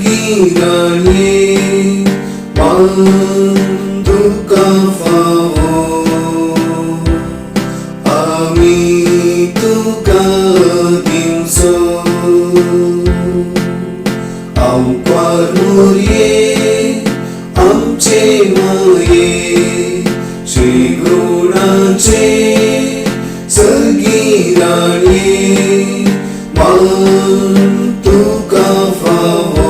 सर्गीराणे मान तुका फावो आमी तुका दिवचो आमकां मोरये आमचे माये श्री गुणाचे सर्गीराणे मान तुका फावो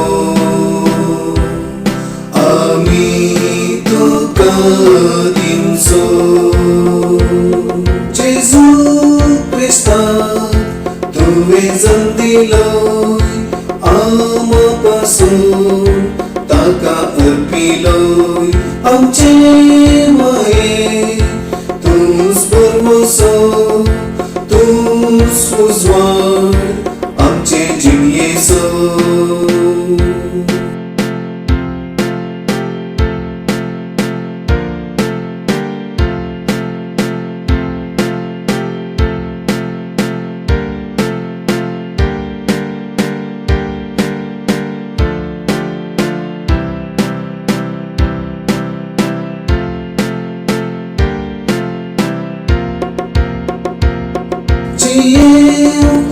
आमी तुका दिवचो जेजू क्रिस्ता तुवें जल्म दिलोय आमा पासून ताका अर्पिलोय आमचे माये तूंच बरमोसो तूंच उजवाड आमचे जीव येसो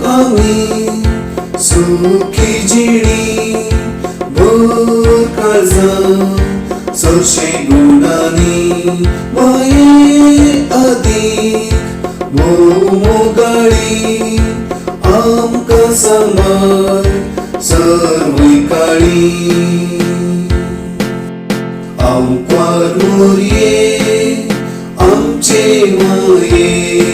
आमी सुखी जिणी बोर काळजां चडशे गुणांनी माये अदीक मोगाळी आमकां सांबाळ सर्वय काळी आमकां मोरये आमचे माये